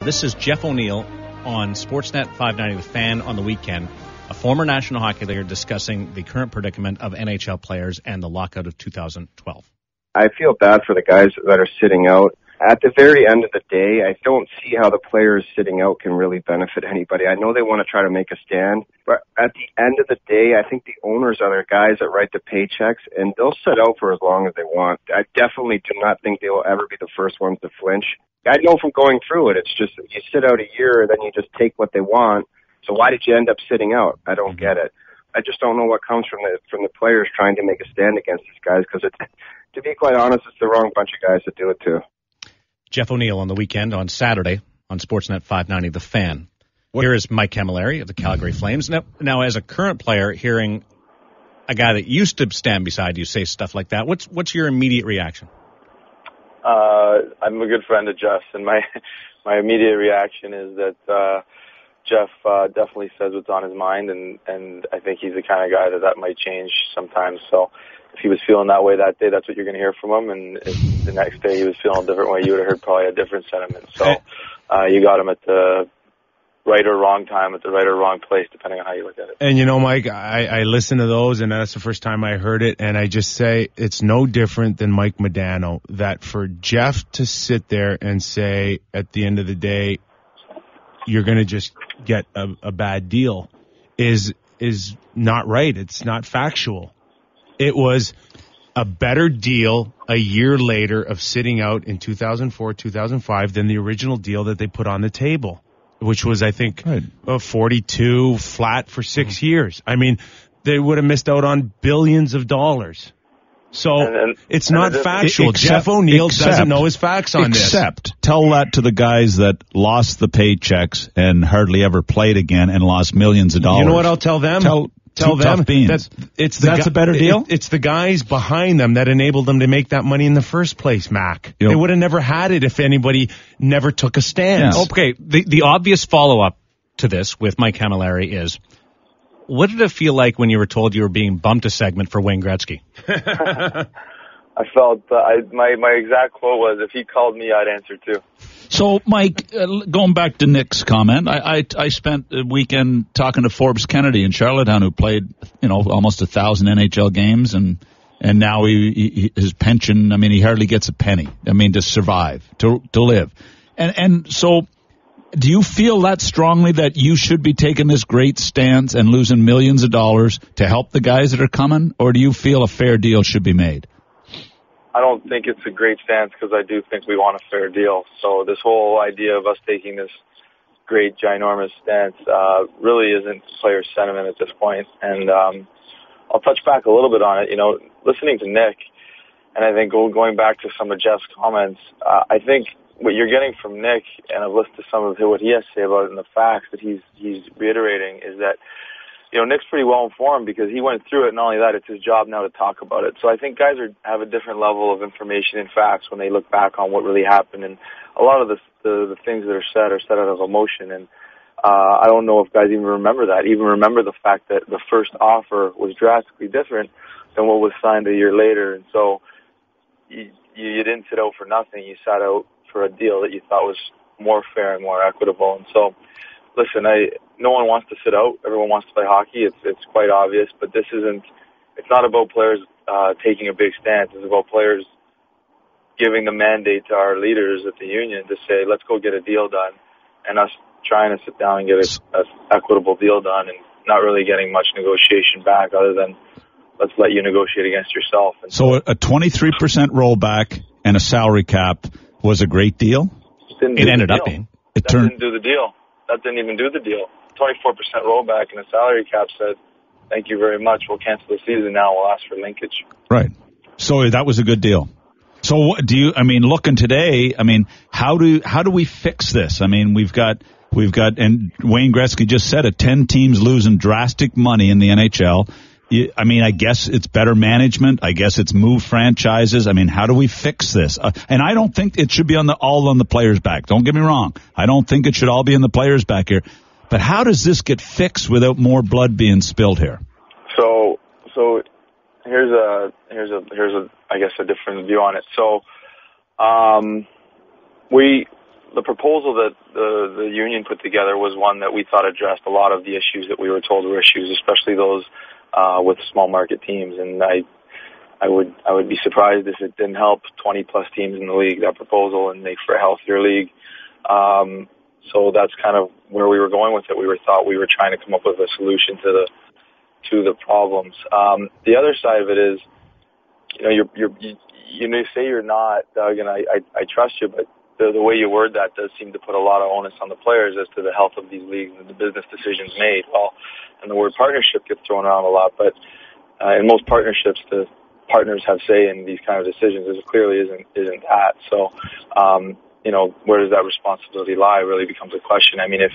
This is Jeff O'Neil on Sportsnet 590 The Fan on the weekend, a former National Hockey League discussing the current predicament of NHL players and the lockout of 2012. I feel bad for the guys that are sitting out. At the very end of the day, I don't see how the players sitting out can really benefit anybody. I know they want to try to make a stand, but at the end of the day, I think the owners are the guys that write the paychecks, and they'll sit out for as long as they want. I definitely do not think they will ever be the first ones to flinch. I know from going through it, it's just you sit out a year, then you just take what they want. So why did you end up sitting out? I don't get it. I just don't know what comes from the players trying to make a stand against these guys, because to be quite honest, it's the wrong bunch of guys to do it to. Jeff O'Neil on the weekend on Saturday on Sportsnet 590 The Fan. Here is Mike Cammalleri of the Calgary Flames. Now, as a current player, hearing a guy that used to stand beside you say stuff like that, what's your immediate reaction? I'm a good friend of Jeff's, and my immediate reaction is that Jeff definitely says what's on his mind, and I think he's the kind of guy that might change sometimes. So if he was feeling that way that day, that's what you're going to hear from him. And if the next day he was feeling a different way, you would have heard probably a different sentiment. So you got him at the right or wrong time, at the right or wrong place, depending on how you look at it. And you know, Mike, I listen to those, and that's the first time I heard it, and I just say it's no different than Mike Modano, that for Jeff to sit there and say at the end of the day, you're going to just get a bad deal is not right. It's not factual. It was a better deal a year later of sitting out in 2004, 2005 than the original deal that they put on the table, which was, I think, 42 flat for 6 years. I mean, they would have missed out on billions of dollars. So it's not factual. Jeff O'Neil doesn't know his facts on this. Except tell that to the guys that lost the paychecks and hardly ever played again and lost millions of dollars. You know what I'll tell them? Tell them that that's a better deal. It's the guys behind them that enabled them to make that money in the first place, Mac. They would have never had it if anybody never took a stand. Yes. Okay, the obvious follow-up to this with Mike Cammalleri is, what did it feel like when you were told you were being bumped a segment for Wayne Gretzky? I felt my exact quote was, if he called me, I'd answer too. So, Mike, going back to Nick's comment, I spent a weekend talking to Forbes Kennedy in Charlottetown, who played, almost 1,000 NHL games, and now his pension, he hardly gets a penny. To survive, to live. And so, do you feel that strongly that you should be taking this great stance and losing millions of dollars to help the guys that are coming, or do you feel a fair deal should be made? I don't think it's a great stance, because I do think we want a fair deal. So this whole idea of us taking this great, ginormous stance really isn't player sentiment at this point. And I'll touch back a little bit on it. Listening to Nick, and I think going back to some of Jeff's comments, I think what you're getting from Nick, and I've listened to some of what he has to say about it and the facts that he's reiterating, is that Nick's pretty well informed, because he went through it, and not only that, it's his job now to talk about it. So I think guys have a different level of information and facts when they look back on what really happened, and a lot of the things that are said out of emotion, and I don't know if guys even remember the fact that the first offer was drastically different than what was signed a year later. And so you didn't sit out for nothing. You sat out for a deal that you thought was more fair and more equitable. And so, listen, no one wants to sit out. Everyone wants to play hockey. It's quite obvious, but it's not about players taking a big stance. It's about players giving the mandate to our leaders at the union to say, let's go get a deal done, and us trying to sit down and get an equitable deal done, and not really getting much negotiation back other than let's let you negotiate against yourself. And so a 23% rollback and a salary cap was a great deal? It ended up being. Didn't do the deal. That didn't even do the deal. 24% rollback and a salary cap said, thank you very much, we'll cancel the season now, we'll ask for linkage. Right. So that was a good deal. So looking today, how do we fix this? We've got, and Wayne Gretzky just said it, 10 teams losing drastic money in the NHL. I guess it's better management. I guess it's move franchises. How do we fix this? And I don't think it should be all on the players' back. Don't get me wrong. I don't think it should all be on the players' back here. But how does this get fixed without more blood being spilled here? So here's a I guess a different view on it. So the proposal that the union put together was one that we thought addressed a lot of the issues that we were told were issues, especially those with small market teams. And I would be surprised if it didn't help 20 plus teams in the league, that proposal, and make for a healthier league. So that's kind of where we were going with it. We were trying to come up with a solution to the problems. The other side of it is, you say you're not, Doug, and I trust you, but the way you word that does seem to put a lot of onus on the players as to the health of these leagues and the business decisions made. Well, and the word partnership gets thrown around a lot, but in most partnerships, the partners have say in these kind of decisions. It clearly isn't that. So, where does that responsibility lie really becomes a question. I mean, if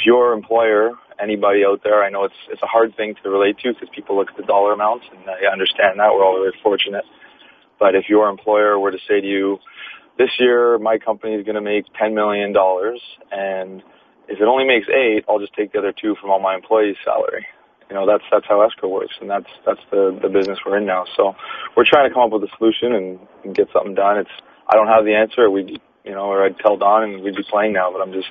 your employer, anybody out there, I know it's a hard thing to relate to because people look at the dollar amounts, and I understand that. We're all very fortunate. But if your employer were to say to you, this year my company is going to make $10 million, and if it only makes $8 million, I'll just take the other $2 million from all my employees' salary. That's how escrow works, and that's the business we're in now. So we're trying to come up with a solution and get something done. I don't have the answer. Or I'd tell Don and we'd be playing now, but I'm just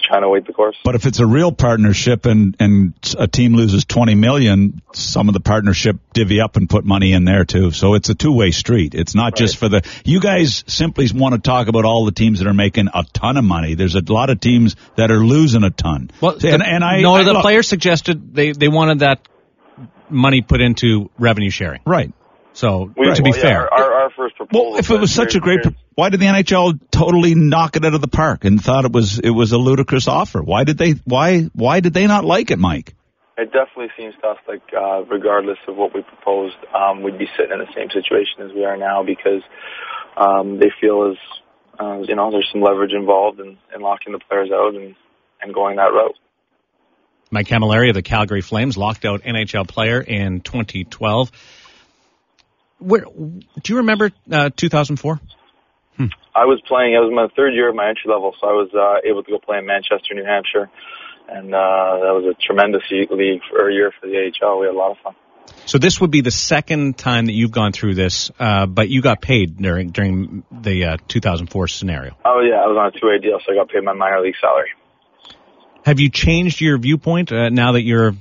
trying to wait the course. But if it's a real partnership and a team loses $20 million, some of the partnership divvy up and put money in there too. So it's a two-way street. It's not just for you guys simply want to talk about all the teams that are making a ton of money. There's a lot of teams that are losing a ton. Well, the players suggested they wanted that money put into revenue sharing. Right. So to be fair, our first proposal. Well, if it was such a great, why did the NHL totally knock it out of the park and thought it was a ludicrous offer? Why did they not like it, Mike? It definitely seems to us like regardless of what we proposed, we'd be sitting in the same situation as we are now because they feel there's some leverage involved in locking the players out and going that route. Mike Cammalleri of the Calgary Flames locked out NHL player in 2012. Do you remember 2004? I was playing. I was in my third year of my entry level, so I was able to go play in Manchester, New Hampshire, and that was a tremendous year for the AHL. We had a lot of fun. So this would be the second time that you've gone through this, but you got paid during the 2004 scenario. Oh yeah, I was on a 2-way deal, so I got paid my minor league salary. Have you changed your viewpoint now that you're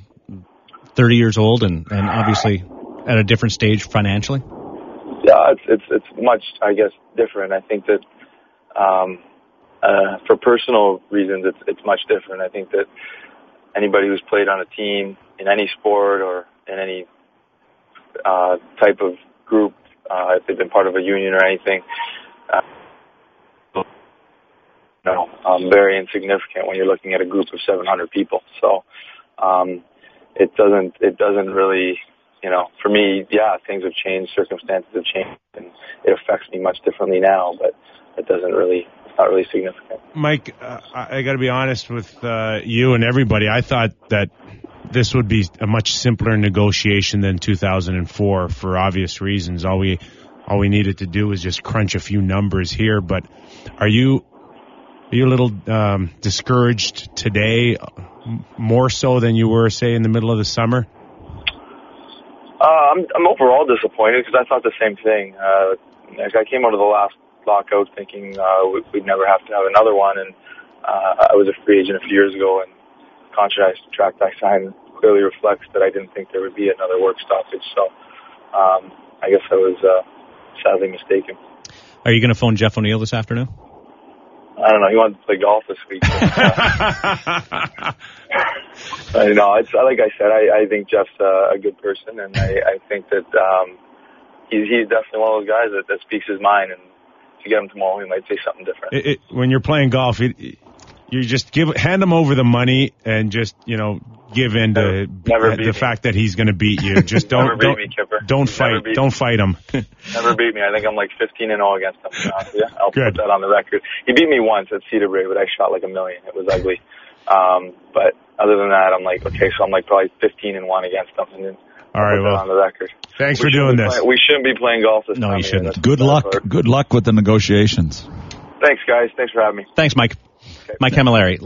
30 years old and obviously at a different stage financially? Yeah, it's much, I guess, different. I think that for personal reasons, it's much different. I think that anybody who's played on a team in any sport or in any type of group, if they've been part of a union or anything, very insignificant when you're looking at a group of 700 people. So it doesn't really. For me, things have changed, circumstances have changed, and it affects me much differently now, but it's not really significant. Mike, I got to be honest with you and everybody. I thought that this would be a much simpler negotiation than 2004 for obvious reasons. All we needed to do was just crunch a few numbers here, but are you a little discouraged today, more so than you were, say, in the middle of the summer? I'm overall disappointed because I thought the same thing. I came out of the last lockout thinking we'd never have to have another one, and I was a free agent a few years ago, and the contract I signed clearly reflects that I didn't think there would be another work stoppage. So I guess I was sadly mistaken. Are you going to phone Jeff O'Neil this afternoon? I don't know. He wanted to play golf this week. Like I said, I think Jeff's a good person, and I think that he's definitely one of those guys that speaks his mind. And if you get him tomorrow, he might say something different. When you're playing golf, you just hand him over the money and just give in to the fact that he's going to beat you. Just don't beat me, Kipper. Don't fight him. Never beat me. I think I'm like 15-0 against him. I'll Good. put that on the record. He beat me once at Cedar Brae, but I shot like a million. It was ugly. But other than that, I'm like, okay, so I'm like probably 15-1 against him. And all right, well, on the record. Thanks for doing this. We shouldn't be playing golf this time. No, you shouldn't. Good luck with the negotiations. Thanks, guys. Thanks for having me. Thanks, Mike. Okay. Mike Cammalleri.